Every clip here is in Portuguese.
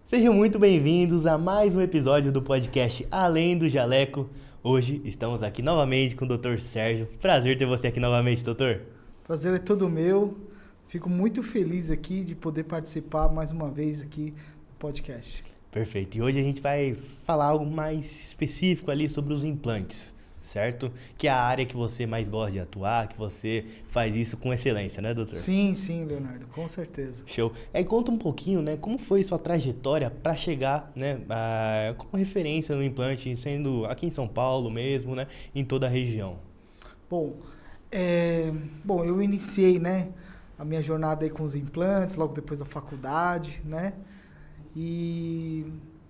Sejam muito bem-vindos a mais um episódio do podcast Além do Jaleco. Hoje estamos aqui novamente com o Dr. Sérgio. Prazer ter você aqui novamente, doutor. Prazer é todo meu. Fico muito feliz aqui de poder participar mais uma vez aqui do podcast. Perfeito. E hoje a gente vai falar algo mais específico ali sobre os implantes, certo? Que é a área que você mais gosta de atuar, que você faz isso com excelência, né, doutor? Sim, Leonardo, com certeza. Show. Conta um pouquinho, né, como foi sua trajetória para chegar, né, como referência no implante, sendo aqui em São Paulo mesmo, né, em toda a região. Bom, eu iniciei, né, a minha jornada aí com os implantes, logo depois da faculdade, né, e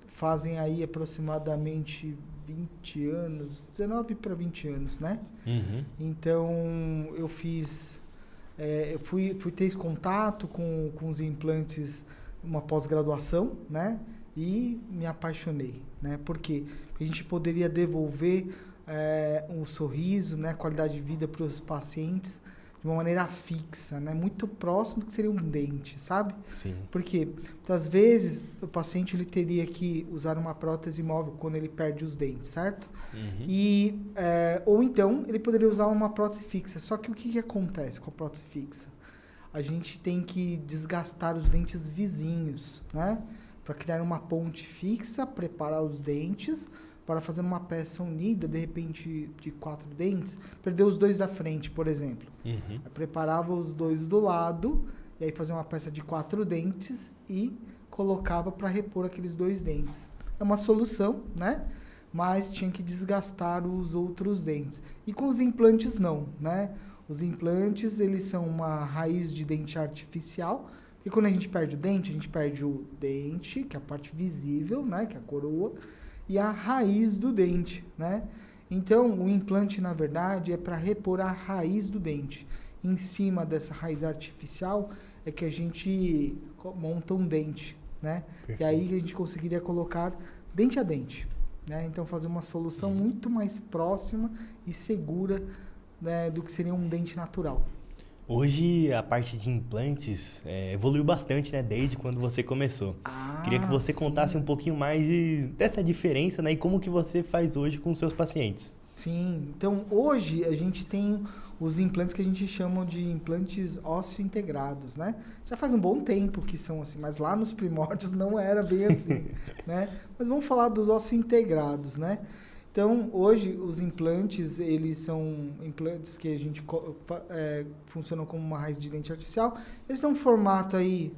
fazem aí aproximadamente 20 anos, 19 para 20 anos, né? Uhum. Então, eu fui ter esse contato com os implantes, uma pós-graduação, né? E me apaixonei, né? Por quê? Porque a gente poderia devolver um sorriso, né? Qualidade de vida para os pacientes de uma maneira fixa, né? Muito próximo do que seria um dente, sabe? Sim. Porque, às vezes, o paciente ele teria que usar uma prótese móvel quando ele perde os dentes, certo? Uhum. Ou então, ele poderia usar uma prótese fixa. Só que o que acontece com a prótese fixa? A gente tem que desgastar os dentes vizinhos, né? Para criar uma ponte fixa, preparar os dentes para fazer uma peça unida, de repente, de 4 dentes, perder os 2 da frente, por exemplo. Uhum. Eu preparava os 2 do lado, e aí fazia uma peça de 4 dentes e colocava para repor aqueles 2 dentes. É uma solução, né? Mas tinha que desgastar os outros dentes. E com os implantes não, né? Os implantes, eles são uma raiz de dente artificial, e quando a gente perde o dente, a gente perde o dente, que é a parte visível, né? Que é a coroa, e a raiz do dente, né? Então, o implante, na verdade, é para repor a raiz do dente. Em cima dessa raiz artificial é que a gente monta um dente, né? Perfeito. E aí a gente conseguiria colocar dente a dente, né? Então, fazer uma solução muito mais próxima e segura, né, do que seria um dente natural. Hoje a parte de implantes evoluiu bastante, né, desde quando você começou. Queria que você contasse um pouquinho mais dessa diferença, né, e como que você faz hoje com os seus pacientes. Sim, então hoje a gente tem os implantes que a gente chama de implantes ósseo-integrados, né? Já faz um bom tempo que são assim, mas lá nos primórdios não era bem assim, né? Mas vamos falar dos ósseo-integrados, né? Então, hoje, os implantes, eles são implantes que a gente funcionam como uma raiz de dente artificial. Eles têm um formato aí,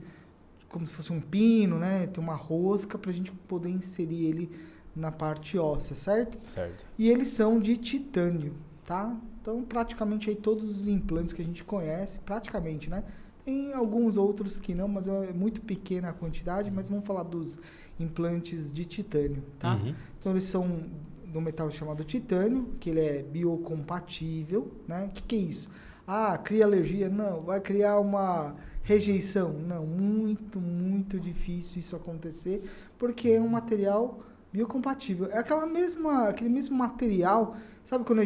como se fosse um pino, né? Tem uma rosca para a gente poder inserir ele na parte óssea, certo? Certo. E eles são de titânio, tá? Então, praticamente aí todos os implantes que a gente conhece, praticamente, né? Tem alguns outros que não, mas é muito pequena a quantidade, mas vamos falar dos implantes de titânio, tá? Uhum. Então, eles são do metal chamado titânio, que ele é biocompatível, né? O que é isso? Ah, cria alergia? Não. Vai criar uma rejeição? Não. Muito difícil isso acontecer, porque é um material biocompatível. É aquele mesmo material, sabe quando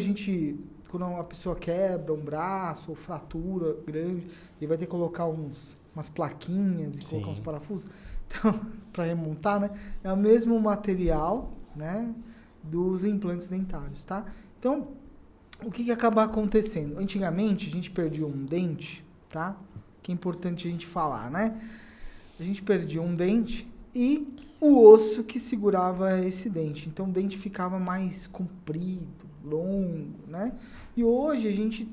uma pessoa quebra um braço ou fratura grande, e vai ter que colocar umas plaquinhas e colocar uns parafusos? Então, para remontar, né? É o mesmo material, né, dos implantes dentários, tá? Então, o que acaba acontecendo? Antigamente, a gente perdia um dente, tá? Que é importante a gente falar, né? A gente perdia um dente e o osso que segurava esse dente. Então, o dente ficava mais comprido, longo, né? E hoje a gente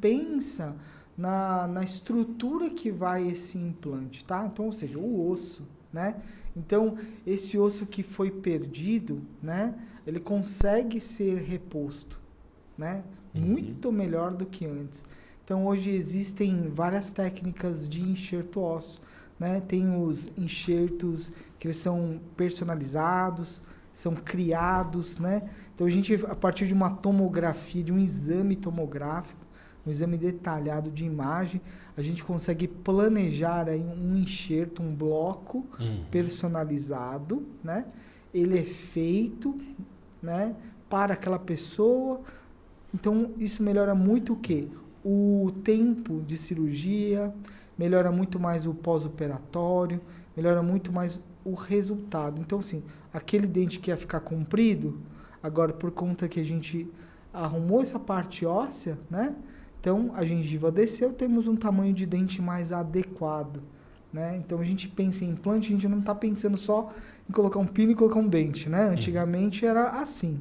pensa na estrutura que vai esse implante, tá? Então, ou seja, o osso, né? Então, esse osso que foi perdido, né? Ele consegue ser reposto, né? Muito melhor do que antes. Então, hoje existem várias técnicas de enxerto ósseo, né? Tem os enxertos que eles são personalizados, são criados, né? Então, a partir de uma tomografia, de um exame tomográfico, um exame detalhado de imagem, a gente consegue planejar aí um enxerto, um bloco personalizado, né? Ele é feito, né, para aquela pessoa. Então, isso melhora muito o quê? O tempo de cirurgia, melhora muito mais o pós-operatório, melhora muito mais o resultado. Então, assim, aquele dente que ia ficar comprido, agora por conta que a gente arrumou essa parte óssea, né? Então, a gengiva desceu, temos um tamanho de dente mais adequado, né? Então, a gente pensa em implante, a gente não está pensando só em colocar um pino e colocar um dente, né? Antigamente era assim.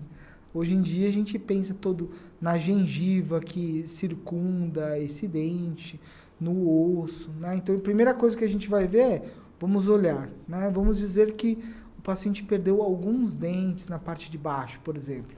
Hoje em dia, a gente pensa todo na gengiva que circunda esse dente, no osso, né? Então, a primeira coisa que a gente vai ver é, vamos olhar, né? Vamos dizer que o paciente perdeu alguns dentes na parte de baixo, por exemplo,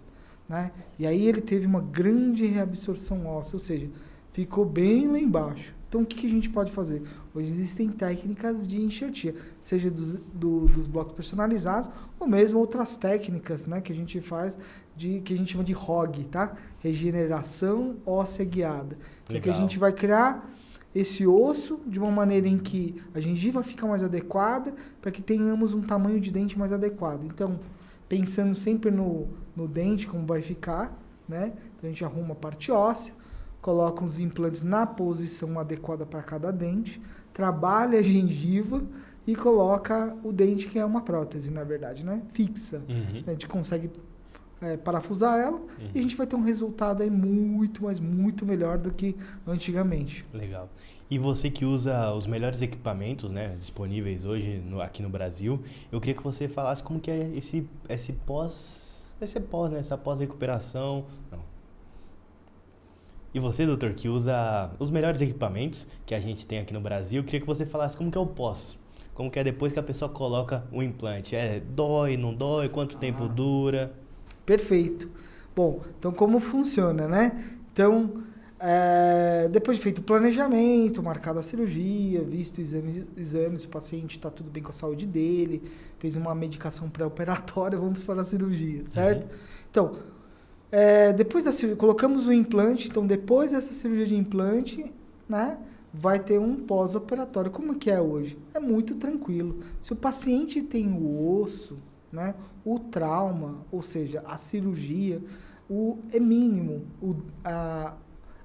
né? E aí ele teve uma grande reabsorção óssea, ou seja, ficou bem lá embaixo. Então, o que a gente pode fazer? Hoje existem técnicas de enxertia, seja dos blocos personalizados ou mesmo outras técnicas, né, que a gente faz, que a gente chama de ROG, tá? Regeneração óssea guiada. Então, que a gente vai criar esse osso de uma maneira em que a gengiva fica mais adequada para que tenhamos um tamanho de dente mais adequado. Então, pensando sempre no dente, como vai ficar, né? Então, a gente arruma a parte óssea, coloca os implantes na posição adequada para cada dente, trabalha a gengiva e coloca o dente, que é uma prótese, na verdade, né? Fixa. A gente consegue parafusar ela e a gente vai ter um resultado aí muito, mas muito melhor do que antigamente. Legal. E você que usa os melhores equipamentos, né, disponíveis hoje aqui no Brasil, eu queria que você falasse como que é esse pós, né, essa pós-recuperação. Não. E você, doutor, que usa os melhores equipamentos que a gente tem aqui no Brasil, eu queria que você falasse como que é o pós. Como que é depois que a pessoa coloca o implante. Dói, não dói? Quanto tempo dura? Perfeito. Bom, então como funciona, né? Então, depois de feito o planejamento, marcado a cirurgia, visto exames, o paciente está tudo bem com a saúde dele, fez uma medicação pré-operatória, vamos para a cirurgia, certo? Então, depois da cirurgia, colocamos o implante, então depois dessa cirurgia de implante, né, vai ter um pós-operatório. Como que é hoje? É muito tranquilo. Se o paciente tem o osso, né, o trauma, ou seja, a cirurgia, é mínimo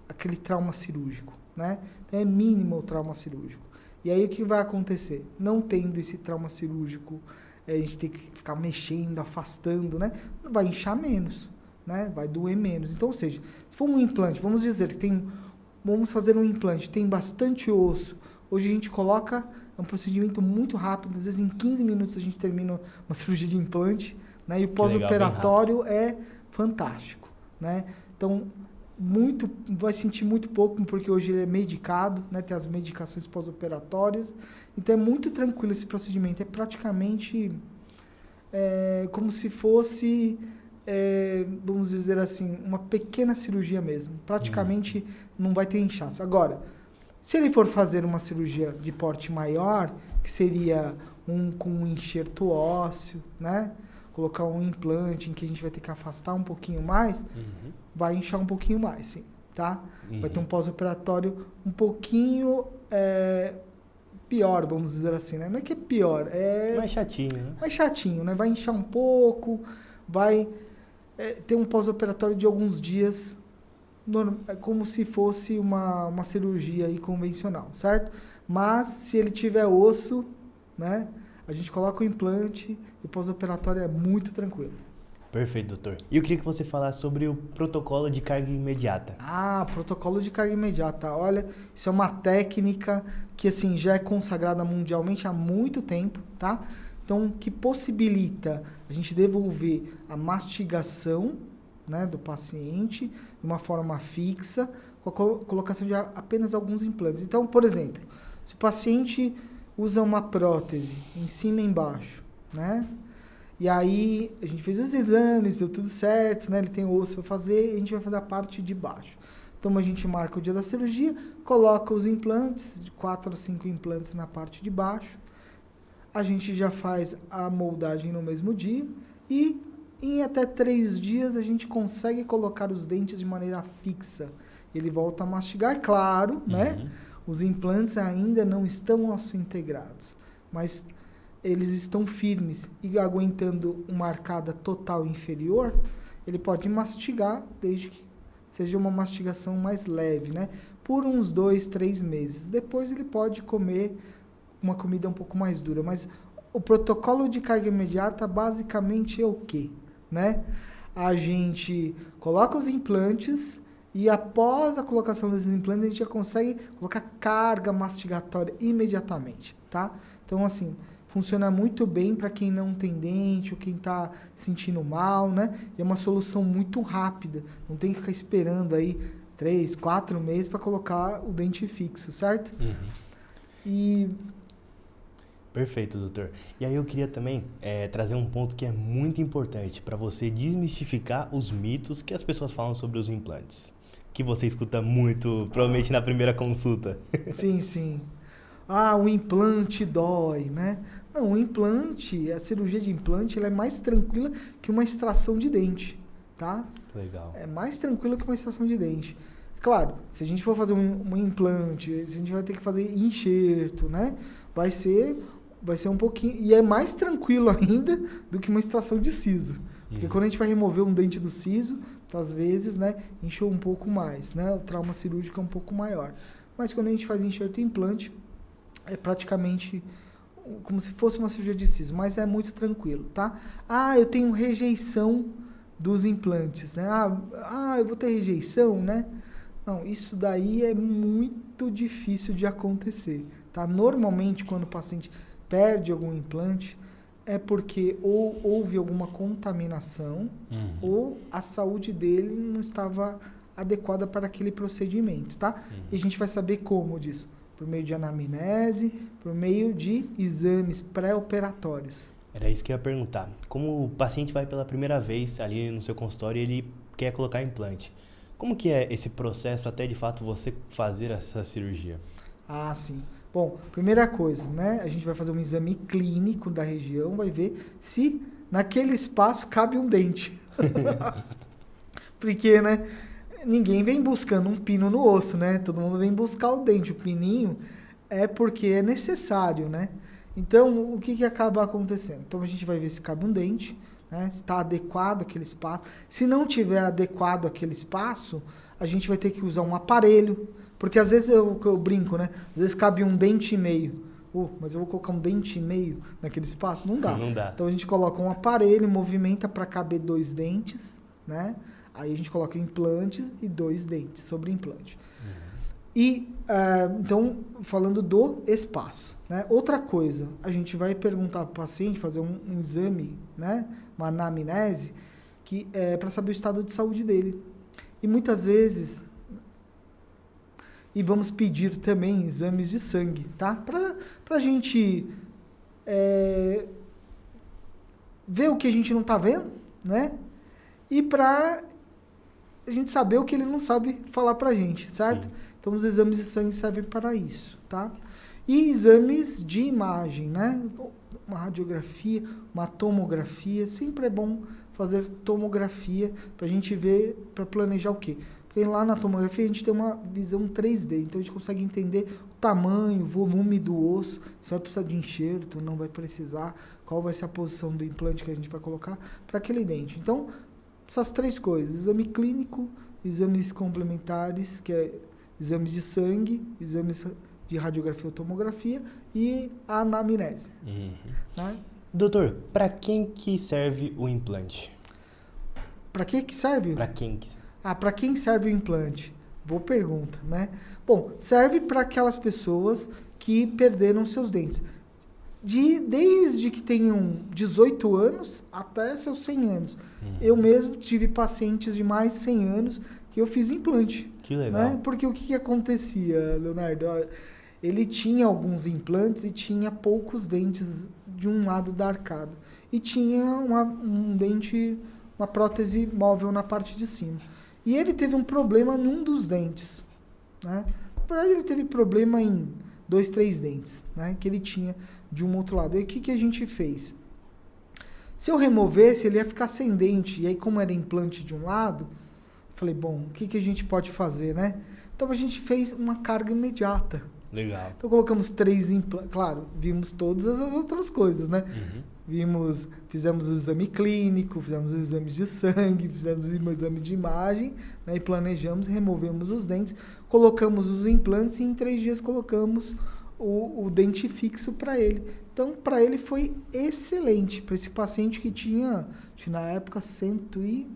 aquele trauma cirúrgico, né? Então é mínimo o trauma cirúrgico. E aí o que vai acontecer? Não tendo esse trauma cirúrgico, a gente tem que ficar mexendo, afastando, né? Vai inchar menos, né? Vai doer menos. Então, ou seja, se for um implante, vamos dizer que vamos fazer um implante, tem bastante osso. Hoje a gente coloca, é um procedimento muito rápido, às vezes em 15 minutos a gente termina uma cirurgia de implante, né? E o pós-operatório é fantástico, né? Então, vai sentir muito pouco, porque hoje ele é medicado, né? Tem as medicações pós-operatórias. Então, é muito tranquilo esse procedimento. É praticamente como se fosse, vamos dizer assim, uma pequena cirurgia mesmo. Praticamente não vai ter inchaço. Agora, se ele for fazer uma cirurgia de porte maior, que seria com um enxerto ósseo, né? Colocar um implante em que a gente vai ter que afastar um pouquinho mais, vai inchar um pouquinho mais, sim, tá? Vai ter um pós-operatório um pouquinho pior, vamos dizer assim, né? Não é que é pior, mais chatinho, né? Mais chatinho, né? Vai inchar um pouco, vai ter um pós-operatório de alguns dias, como se fosse uma cirurgia aí convencional, certo? Mas se ele tiver osso, né? A gente coloca o implante e o pós-operatório é muito tranquilo. Perfeito, doutor. E eu queria que você falasse sobre o protocolo de carga imediata. Protocolo de carga imediata. Olha, isso é uma técnica que assim, já é consagrada mundialmente há muito tempo, tá? Então, que possibilita a gente devolver a mastigação, né, do paciente de uma forma fixa, com a colocação de apenas alguns implantes. Então, por exemplo, se o paciente usa uma prótese em cima e embaixo, né? E aí a gente fez os exames, deu tudo certo, né? Ele tem osso para fazer, e a gente vai fazer a parte de baixo. Então a gente marca o dia da cirurgia, coloca os implantes, de 4 a 5 implantes na parte de baixo. A gente já faz a moldagem no mesmo dia e em até 3 dias a gente consegue colocar os dentes de maneira fixa. Ele volta a mastigar, é claro, né? Os implantes ainda não estão osso-integrados, mas eles estão firmes e aguentando uma arcada total inferior, ele pode mastigar, desde que seja uma mastigação mais leve, né? Por uns 2, 3 meses. Depois ele pode comer uma comida um pouco mais dura, mas o protocolo de carga imediata basicamente é o quê? Né? A gente coloca os implantes e após a colocação desses implantes a gente já consegue colocar carga mastigatória imediatamente, tá? Então, assim, funciona muito bem para quem não tem dente ou quem está sentindo mal, né? E é uma solução muito rápida, não tem que ficar esperando aí 3, 4 meses para colocar o dente fixo, certo? E... Perfeito, doutor. E aí eu queria também trazer um ponto que é muito importante para você desmistificar os mitos que as pessoas falam sobre os implantes. Que você escuta muito, provavelmente na primeira consulta. Sim, sim. Ah, o implante dói, né? Não, o implante, a cirurgia de implante, ela é mais tranquila que uma extração de dente, tá? Legal. É mais tranquila que uma extração de dente. Claro, se a gente for fazer um implante, a gente vai ter que fazer enxerto, né? Vai ser um pouquinho... E é mais tranquilo ainda do que uma extração de siso. Porque quando a gente vai remover um dente do siso, às vezes, né, inchou um pouco mais, né? O trauma cirúrgico é um pouco maior. Mas quando a gente faz enxerto e implante, é praticamente como se fosse uma cirurgia de siso, mas é muito tranquilo, tá? Ah, eu tenho rejeição dos implantes, né? Eu vou ter rejeição, né? Não, isso daí é muito difícil de acontecer, tá? Normalmente, quando o paciente perde algum implante, é porque ou houve alguma contaminação ou a saúde dele não estava adequada para aquele procedimento, tá? E a gente vai saber como disso? Por meio de anamnese, por meio de exames pré-operatórios. Era isso que eu ia perguntar. Como o paciente vai pela primeira vez ali no seu consultório e ele quer colocar implante, como que é esse processo até de fato você fazer essa cirurgia? Ah, sim. Bom, primeira coisa, né? A gente vai fazer um exame clínico da região, vai ver se naquele espaço cabe um dente. Porque, né? Ninguém vem buscando um pino no osso, né? Todo mundo vem buscar o dente. O pininho é porque é necessário, né? Então, o que acaba acontecendo? Então, a gente vai ver se cabe um dente, né? Se está adequado aquele espaço. Se não tiver adequado aquele espaço, a gente vai ter que usar um aparelho. Porque às vezes eu brinco, né? Às vezes cabe um dente e meio. Mas eu vou colocar um dente e meio naquele espaço? Não dá. Não dá. Então, a gente coloca um aparelho, movimenta para caber 2 dentes, né? Aí a gente coloca implantes e 2 dentes sobre implante. E, então, falando do espaço, né? Outra coisa, a gente vai perguntar para o paciente, fazer um exame, né? Uma anamnese, que é para saber o estado de saúde dele. E muitas vezes... E vamos pedir também exames de sangue, tá? Para a gente ver o que a gente não está vendo, né? E para a gente saber o que ele não sabe falar pra gente, certo? Sim. Então, os exames de sangue servem para isso, tá? E exames de imagem, né? Uma radiografia, uma tomografia. Sempre é bom fazer tomografia pra gente ver, pra planejar o quê? Porque lá na tomografia a gente tem uma visão 3D, então a gente consegue entender o tamanho, o volume do osso, se vai precisar de enxerto, não vai precisar, qual vai ser a posição do implante que a gente vai colocar para aquele dente. Então, essas 3 coisas, exame clínico, exames complementares, que é exames de sangue, exames de radiografia ou tomografia e a anamnese. Né? Doutor, para quem que serve o implante? Para que serve? Para quem que serve? Para quem serve o implante? Boa pergunta, né? Bom, serve para aquelas pessoas que perderam seus dentes. Desde que tenham 18 anos até seus 100 anos. Eu mesmo tive pacientes de mais de 100 anos que eu fiz implante. Que legal. Né? Porque o que acontecia, Leonardo? Ele tinha alguns implantes e tinha poucos dentes de um lado da arcada. E tinha um dente, uma prótese móvel na parte de cima. E ele teve um problema num dos dentes. Né? Na verdade, ele teve problema em 2, 3 dentes, né? Que ele tinha de um outro lado. E o que a gente fez? Se eu removesse, ele ia ficar sem dente. E aí, como era implante de um lado, falei, bom, o que a gente pode fazer, né? Então, a gente fez uma carga imediata. Legal. Então, colocamos 3 implantes. Claro, vimos todas as outras coisas, né? Fizemos o exame clínico, fizemos os exames de sangue, fizemos o exame de imagem, né? E planejamos, removemos os dentes, colocamos os implantes e em 3 dias colocamos o dente fixo para ele. Então, para ele foi excelente. Para esse paciente que tinha, acho que na época, 103,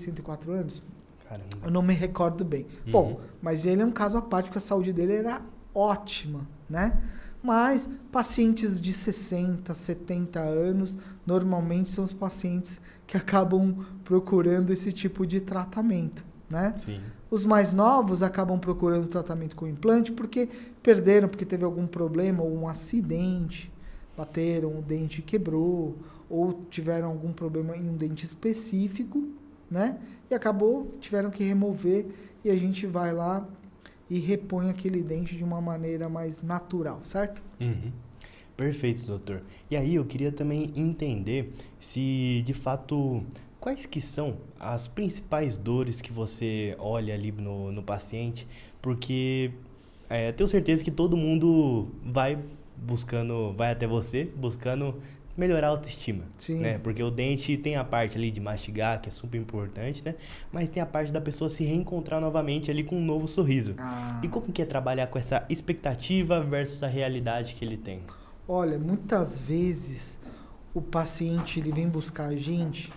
104 anos. Caramba. Eu não me recordo bem. Bom, mas ele é um caso à parte, porque a saúde dele era ótima, né? Mas pacientes de 60, 70 anos, normalmente são os pacientes que acabam procurando esse tipo de tratamento, né? Sim. Os mais novos acabam procurando tratamento com implante porque perderam, porque teve algum problema ou um acidente, bateram, o dente quebrou, ou tiveram algum problema em um dente específico, né? E tiveram que remover, e a gente vai lá e repõe aquele dente de uma maneira mais natural, certo? Perfeito, doutor. E aí eu queria também entender se, de fato, quais que são as principais dores que você olha ali no paciente, porque tenho certeza que todo mundo vai até você buscando melhorar a autoestima, Sim. né? Porque o dente tem a parte ali de mastigar, que é super importante, né? Mas tem a parte da pessoa se reencontrar novamente ali com um novo sorriso. E como que é trabalhar com essa expectativa versus a realidade que ele tem? Olha, muitas vezes o paciente ele vem buscar a gente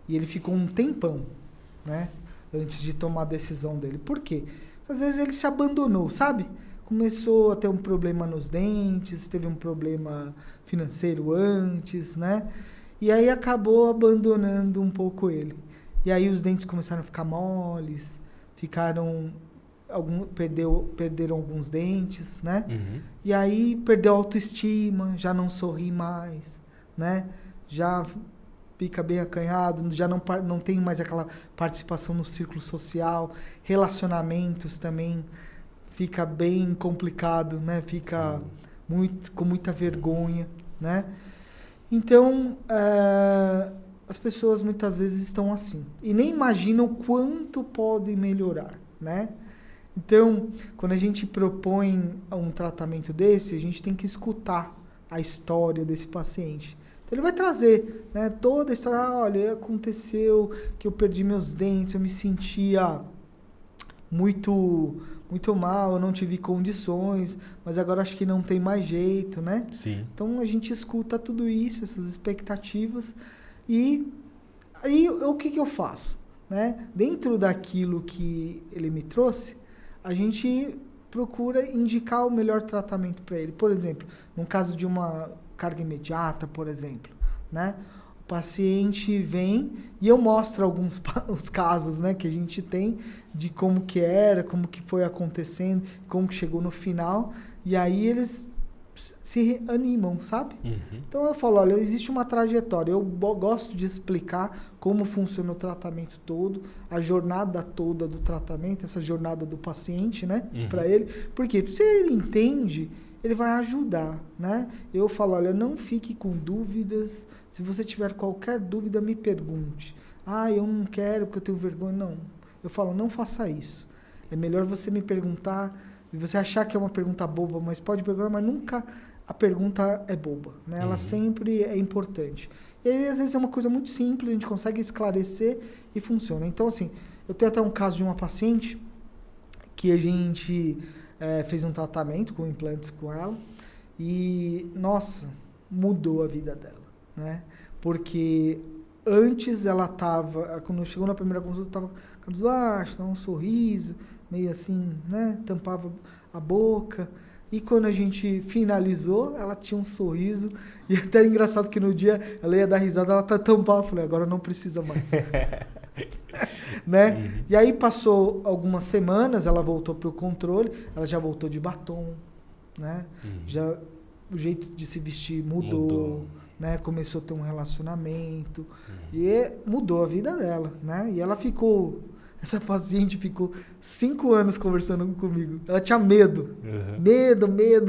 e ele ficou um tempão, né? Antes de tomar a decisão dele. Por quê? Às vezes ele se abandonou, sabe? Começou a ter um problema nos dentes, teve um problema financeiro antes, né? E aí acabou abandonando um pouco ele. E aí os dentes começaram a ficar moles, perderam alguns dentes, né? E aí perdeu a autoestima, já não sorri mais, né? Já fica bem acanhado, já não tem mais aquela participação no círculo social, relacionamentos também fica bem complicado, né? Fica com muita vergonha, né? Então, as pessoas muitas vezes estão assim e nem imaginam quanto podem melhorar, né? Então, quando a gente propõe um tratamento desse, a gente tem que escutar a história desse paciente. Então, ele vai trazer, né, toda a história. Olha, aconteceu que eu perdi meus dentes, eu me sentia muito mal, eu não tive condições, mas agora acho que não tem mais jeito, né? Sim. Então, a gente escuta tudo isso, essas expectativas, e aí o que eu faço, né? Dentro daquilo que ele me trouxe, a gente procura indicar o melhor tratamento para ele. Por exemplo, no caso de uma carga imediata, por exemplo, né? O paciente vem e eu mostro alguns os casos, né, que a gente tem de como que era, como que foi acontecendo, como que chegou no final, e aí eles se animam, sabe? Então eu falo, olha, existe uma trajetória, eu gosto de explicar como funciona o tratamento todo, a jornada toda do tratamento, essa jornada do paciente, né, para ele, porque se ele entende, ele vai ajudar, né? Eu falo, olha, não fique com dúvidas, se você tiver qualquer dúvida, me pergunte. Eu não quero porque eu tenho vergonha, não. Eu falo, não faça isso. É melhor você me perguntar, e você achar que é uma pergunta boba, mas pode perguntar, mas nunca a pergunta é boba, né? Ela sempre é importante. E aí, às vezes, é uma coisa muito simples, a gente consegue esclarecer e funciona. Então, assim, eu tenho até um caso de uma paciente que a gente fez um tratamento com implantes com ela e, nossa, mudou a vida dela, né? Porque antes ela tava, quando chegou na primeira consulta, tava cabisbaixo, dava um sorriso, meio assim, né? Tampava a boca. E quando a gente finalizou, ela tinha um sorriso. E até é engraçado que no dia ela ia dar risada, ela tampava. Eu falei, agora não precisa mais. Né? E aí passou algumas semanas, ela voltou para o controle, ela já voltou de batom, né? Já o jeito de se vestir mudou. Né? Começou a ter um relacionamento e mudou a vida dela, né? E ela essa paciente ficou 5 anos conversando comigo. Ela tinha medo,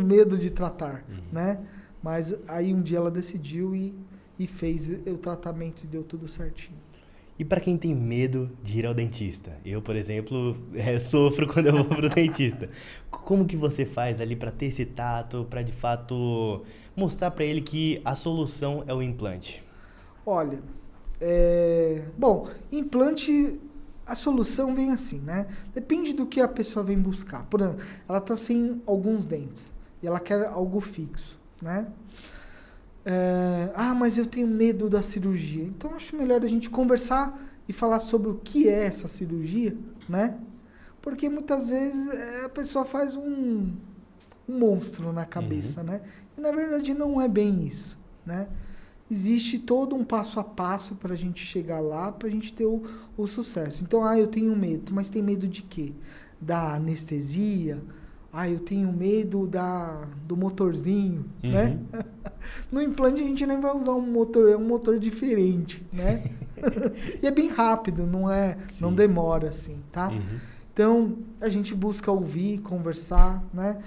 medo de tratar, né? Mas aí um dia ela decidiu e fez o tratamento e deu tudo certinho. E para quem tem medo de ir ao dentista? Eu, por exemplo, sofro quando eu vou pro dentista. Como que você faz ali para ter esse tato, para de fato mostrar para ele que a solução é o implante? Olha, bom, implante a solução vem assim, né? Depende do que a pessoa vem buscar. Por exemplo, ela está sem alguns dentes e ela quer algo fixo, né? Mas eu tenho medo da cirurgia. Então, acho melhor a gente conversar e falar sobre o que é essa cirurgia, né? Porque muitas vezes a pessoa faz um monstro na cabeça, né? E na verdade não é bem isso, né? Existe todo um passo a passo para a gente chegar lá, para a gente ter o sucesso. Então, eu tenho medo, mas tem medo de quê? Da anestesia? Eu tenho medo do motorzinho, né? No implante a gente nem vai usar um motor, é um motor diferente, né? E é bem rápido, não demora assim, tá? Então, a gente busca ouvir, conversar, né?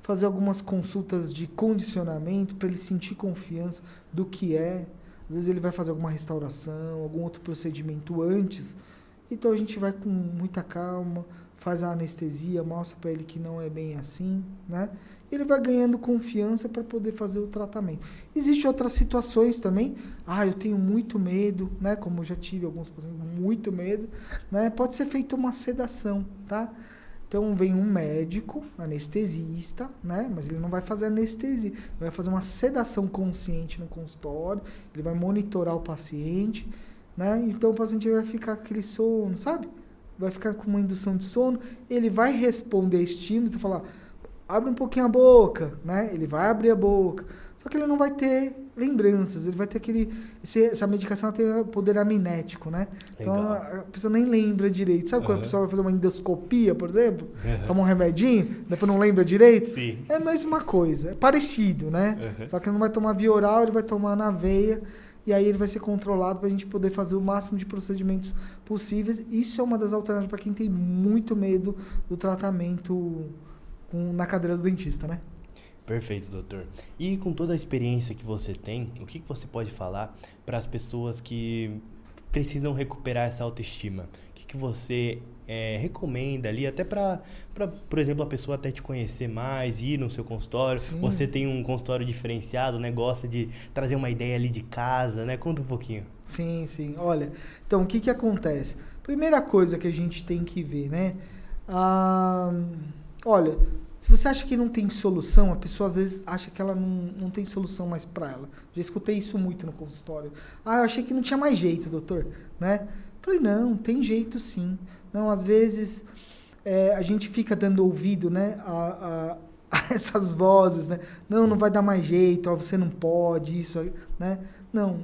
Fazer algumas consultas de condicionamento para ele sentir confiança do que é. Às vezes ele vai fazer alguma restauração, algum outro procedimento antes. Então a gente vai com muita calma, faz a anestesia, mostra para ele que não é bem assim, né? E ele vai ganhando confiança para poder fazer o tratamento. Existem outras situações também. Eu tenho muito medo, né? Como eu já tive alguns pacientes com muito medo, né? Pode ser feita uma sedação, tá? Então vem um médico, anestesista, né? Mas ele não vai fazer anestesia, ele vai fazer uma sedação consciente no consultório, ele vai monitorar o paciente, né? Então o paciente vai ficar com aquele sono, sabe? Vai ficar com uma indução de sono, ele vai responder estímulo, então falar, abre um pouquinho a boca, né? Ele vai abrir a boca, só que ele não vai ter lembranças, ele vai ter essa medicação tem poder amnético, né? Legal. Então a pessoa nem lembra direito. Sabe quando a pessoa vai fazer uma endoscopia, por exemplo? Toma um remedinho, depois não lembra direito? Sim. É a mesma coisa, é parecido, né? Só que ele não vai tomar via oral, ele vai tomar na veia, e aí ele vai ser controlado para a gente poder fazer o máximo de procedimentos possíveis. Isso é uma das alternativas para quem tem muito medo do tratamento na cadeira do dentista, né? Perfeito, doutor. E com toda a experiência que você tem, o que você pode falar para as pessoas que precisam recuperar essa autoestima? O que você recomenda ali, até para, por exemplo, a pessoa até te conhecer mais, ir no seu consultório? Sim. Você tem um consultório diferenciado, né? Gosta de trazer uma ideia ali de casa, né? Conta um pouquinho. Sim. Olha, então o que acontece? Primeira coisa que a gente tem que ver, né? Olha, se você acha que não tem solução, a pessoa às vezes acha que ela não tem solução mais para ela. Já escutei isso muito no consultório. Eu achei que não tinha mais jeito, doutor, né? Falei, não, tem jeito sim. Não, às vezes a gente fica dando ouvido, né, a essas vozes, né? Não vai dar mais jeito, você não pode, isso, né? Não,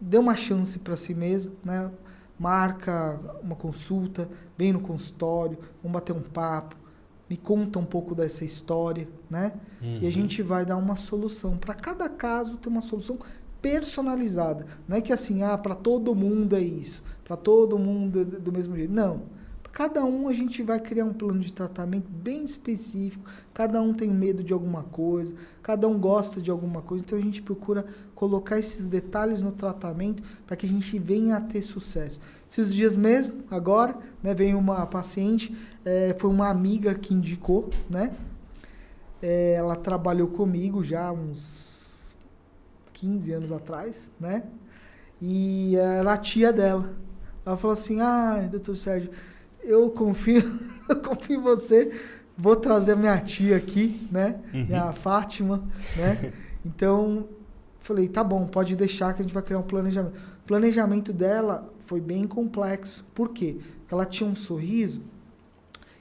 dê uma chance para si mesmo, né? Marca uma consulta, vem no consultório, vamos bater um papo. Me conta um pouco dessa história, né? E a gente vai dar uma solução. Para cada caso tem uma solução personalizada. Não é que assim, para todo mundo é isso, para todo mundo é do mesmo jeito. Não. Para cada um a gente vai criar um plano de tratamento bem específico. Cada um tem medo de alguma coisa, cada um gosta de alguma coisa. Então a gente procura colocar esses detalhes no tratamento para que a gente venha a ter sucesso. Esses dias mesmo, agora, né, veio uma paciente, foi uma amiga que indicou, né? Ela trabalhou comigo já uns 15 anos atrás, né? E era a tia dela. Ela falou assim, doutor Sérgio, eu confio em você, vou trazer a minha tia aqui, né? Minha Fátima, né? Então, falei, tá bom, pode deixar que a gente vai criar um planejamento. O planejamento dela foi bem complexo. Por quê? Porque ela tinha um sorriso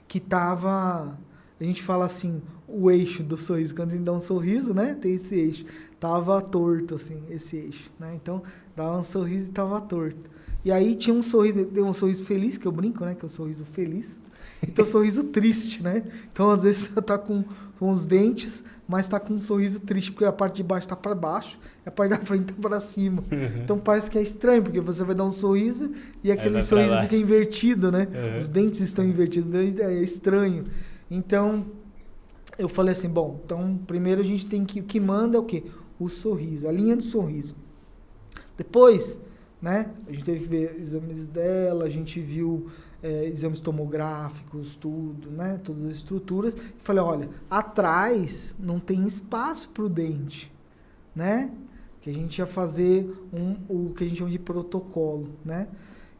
que tava... A gente fala assim, o eixo do sorriso. Quando a gente dá um sorriso, né? Tem esse eixo. Tava torto, assim, esse eixo, né? Então, dava um sorriso e tava torto. E aí tinha um sorriso... Tem um sorriso feliz, que eu brinco, né? Que é o sorriso feliz. E tem o sorriso triste, né? Então, às vezes, você tá com os dentes, mas tá com um sorriso triste, porque a parte de baixo tá para baixo e a parte da frente tá para cima. Então, parece que é estranho, porque você vai dar um sorriso e aquele sorriso fica invertido, né? Os dentes estão invertidos, é estranho. Então, eu falei assim, bom, então, primeiro a gente tem que... O que manda é o quê? O sorriso, a linha do sorriso. Depois, né? A gente teve que ver exames dela, a gente viu... exames tomográficos, tudo, né? Todas as estruturas. E falei, olha, atrás não tem espaço para o dente, né? Que a gente ia fazer o que a gente chama de protocolo, né?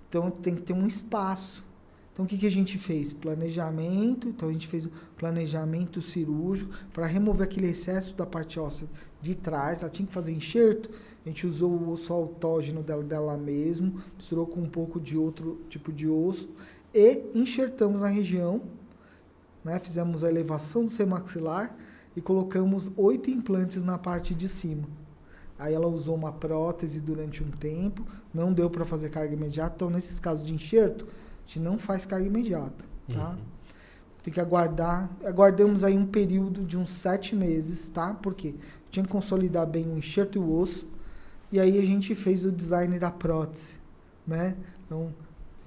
Então tem que ter um espaço. Então o que a gente fez? Planejamento. Então a gente fez o planejamento cirúrgico para remover aquele excesso da parte óssea de trás. Ela tinha que fazer enxerto. A gente usou o osso autógeno dela mesmo, misturou com um pouco de outro tipo de osso e enxertamos na região, né? Fizemos a elevação do seio maxilar e colocamos 8 implantes na parte de cima. Aí ela usou uma prótese durante um tempo, não deu para fazer carga imediata, então nesses casos de enxerto, a gente não faz carga imediata, tá? Tem que aguardamos aí um período de uns 7 meses, tá? Porque tinha que consolidar bem o enxerto e o osso, e aí a gente fez o design da prótese, né? Então,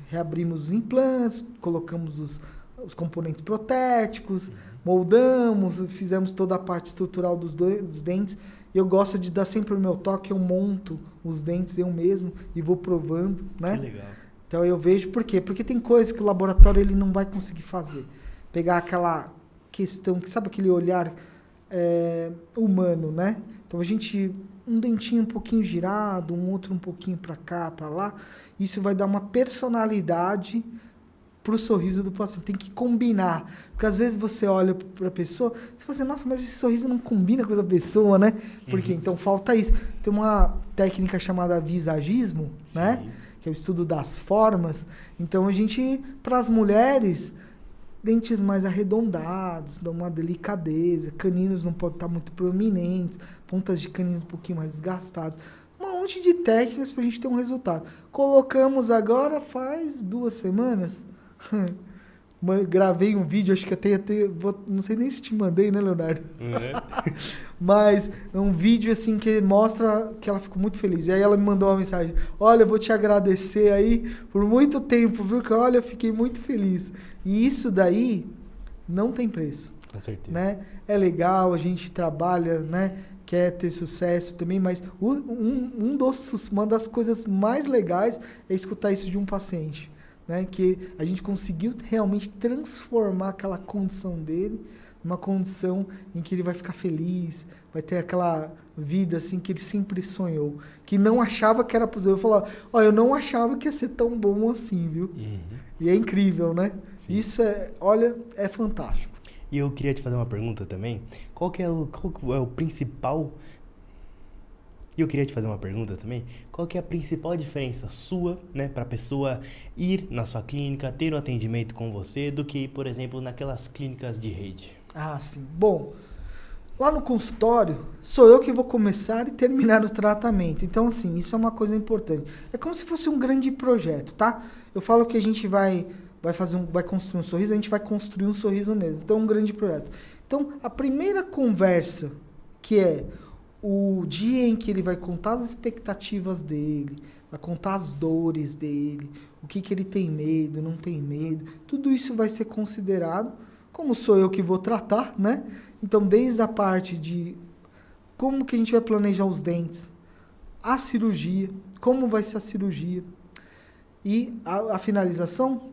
reabrimos os implantes, colocamos os componentes protéticos, moldamos, fizemos toda a parte estrutural dos dentes. Eu gosto de dar sempre o meu toque, eu monto os dentes eu mesmo e vou provando, né? Que legal. Então eu vejo por quê? Porque tem coisas que o laboratório ele não vai conseguir fazer. Pegar aquela questão, que sabe aquele olhar humano, né? Então a gente, um dentinho um pouquinho girado, um outro um pouquinho para cá, para lá, isso vai dar uma personalidade pro sorriso do paciente. Tem que combinar. Porque às vezes você olha para a pessoa, você fala assim, nossa, mas esse sorriso não combina com essa pessoa, né? Porque então falta isso. Tem uma técnica chamada visagismo, né? Que é o estudo das formas. Então a gente, para as mulheres, dentes mais arredondados, dão uma delicadeza, caninos não podem estar muito proeminentes, pontas de caninos um pouquinho mais desgastadas. Um monte de técnicas para a gente ter um resultado. Colocamos agora faz 2 semanas. Gravei um vídeo, acho que até não sei nem se te mandei, né, Leonardo? Mas é um vídeo assim que mostra que ela ficou muito feliz. E aí ela me mandou uma mensagem: olha, eu vou te agradecer aí por muito tempo, viu? Que olha, eu fiquei muito feliz. E isso daí não tem preço. Com certeza. Né? É legal, a gente trabalha, né? Quer ter sucesso também, mas uma das coisas mais legais é escutar isso de um paciente. Né, que a gente conseguiu realmente transformar aquela condição dele numa condição em que ele vai ficar feliz, vai ter aquela vida assim que ele sempre sonhou, que não achava que era possível. Eu falava, eu não achava que ia ser tão bom assim, viu? E é incrível, né? Sim. Isso é fantástico. E eu queria te fazer uma pergunta também. Qual que é o principal... E eu queria te fazer uma pergunta também. Qual que é a principal diferença sua, né, para a pessoa ir na sua clínica, ter um atendimento com você, do que ir, por exemplo, naquelas clínicas de rede? Ah, sim. Bom, lá no consultório, sou eu que vou começar e terminar o tratamento. Então, assim, isso é uma coisa importante. É como se fosse um grande projeto, tá? Eu falo que a gente vai construir um sorriso, a gente vai construir um sorriso mesmo. Então, é um grande projeto. Então, a primeira conversa, que é o dia em que ele vai contar as expectativas dele, vai contar as dores dele, o que ele tem medo, não tem medo, tudo isso vai ser considerado, como sou eu que vou tratar, né? Então, desde a parte de como que a gente vai planejar os dentes, a cirurgia, como vai ser a cirurgia, e a finalização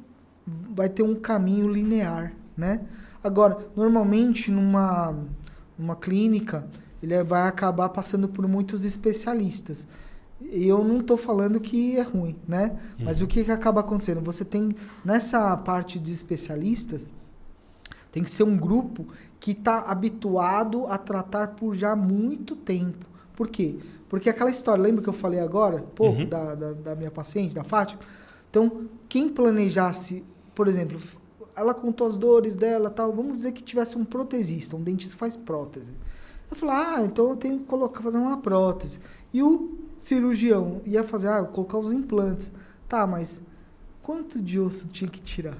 vai ter um caminho linear, né? Agora, normalmente, numa clínica, ele vai acabar passando por muitos especialistas. E eu não estou falando que é ruim, né? Mas o que acaba acontecendo? Você tem, nessa parte de especialistas, tem que ser um grupo que está habituado a tratar por já muito tempo. Por quê? Porque aquela história, lembra que eu falei agora, pouco, da minha paciente, da Fátima? Então, quem planejasse, por exemplo, ela contou as dores dela, tal, vamos dizer que tivesse um protesista, um dentista faz prótese. Eu falei, então eu tenho que fazer uma prótese. E o cirurgião ia fazer, colocar os implantes. Tá, mas quanto de osso tinha que tirar?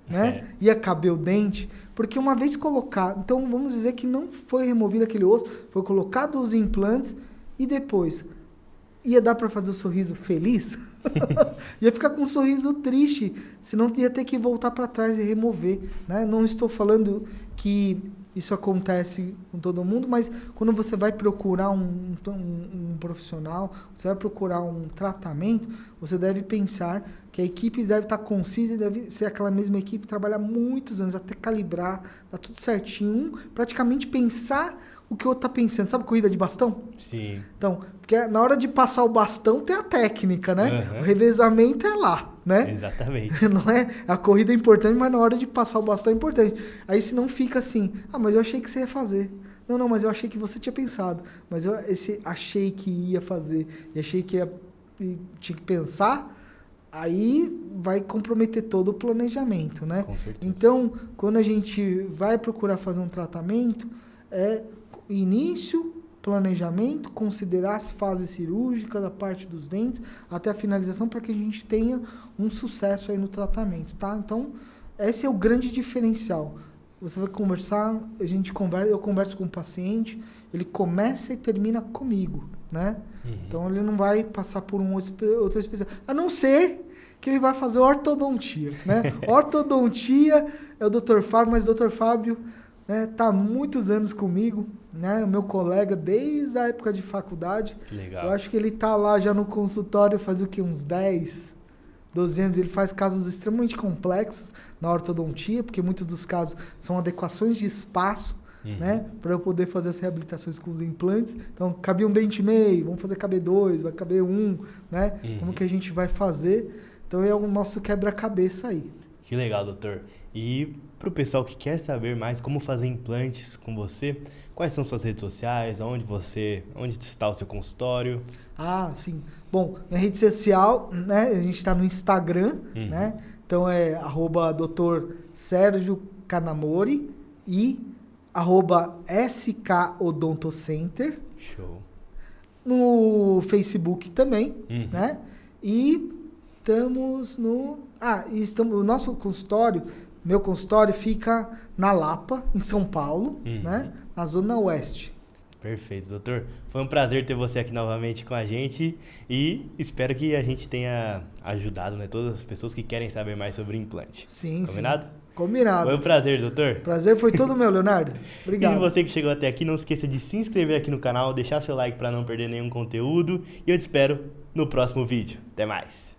Né? Ia caber o dente? Porque uma vez colocado, então vamos dizer que não foi removido aquele osso, foi colocado os implantes e depois ia dar para fazer o sorriso feliz? Ia ficar com um sorriso triste, senão ia ter que voltar para trás e remover. Né? Não estou falando que isso acontece com todo mundo, mas quando você vai procurar um profissional, você vai procurar um tratamento, você deve pensar que a equipe deve estar concisa e deve ser aquela mesma equipe, trabalhar muitos anos até calibrar, dar tudo certinho, praticamente pensar o que o outro está pensando. Sabe corrida de bastão? Sim. Então, porque na hora de passar o bastão tem a técnica, né? O revezamento é lá, né? Exatamente. Não é? A corrida é importante, mas na hora de passar o bastão é importante. Aí se não fica assim, mas eu achei que você ia fazer. Não, mas eu achei que você tinha pensado. Mas esse achei que ia fazer e achei que tinha que pensar, aí vai comprometer todo o planejamento, né? Com certeza. Então, quando a gente vai procurar fazer um tratamento, é início, planejamento, considerar as fases cirúrgicas, a parte dos dentes, até a finalização, para que a gente tenha um sucesso aí no tratamento, tá? Então, esse é o grande diferencial. Você vai conversar, eu converso com o paciente, ele começa e termina comigo, né? Então, ele não vai passar por outro especialista, a não ser que ele vai fazer ortodontia, né? Ortodontia é o Dr. Fábio, mas o Dr. Fábio tá há muitos anos comigo, né? O meu colega desde a época de faculdade. Que legal. Eu acho que ele tá lá já no consultório faz o quê? Uns 10, 12 anos. Ele faz casos extremamente complexos na ortodontia, porque muitos dos casos são adequações de espaço, né? Para eu poder fazer as reabilitações com os implantes. Então, cabia um dente e meio, vamos fazer caber 2, vai caber 1, né? Como que a gente vai fazer? Então, é o nosso quebra-cabeça aí. Que legal, doutor. E para o pessoal que quer saber mais como fazer implantes com você, quais são suas redes sociais, onde está o seu consultório? Ah, sim. Bom, minha rede social, né? A gente está no Instagram, né? Então é @Dr. Sérgio Kanamori e @SK Odontocenter. Show. No Facebook também, né? E estamos no... o nosso consultório, meu consultório fica na Lapa, em São Paulo, né? Na Zona Oeste. Perfeito, doutor. Foi um prazer ter você aqui novamente com a gente e espero que a gente tenha ajudado, né, todas as pessoas que querem saber mais sobre implante. Sim, Combinado? Sim. Combinado. Foi um prazer, doutor. Prazer foi todo meu, Leonardo. Obrigado. E você que chegou até aqui, não esqueça de se inscrever aqui no canal, deixar seu like para não perder nenhum conteúdo e eu te espero no próximo vídeo. Até mais.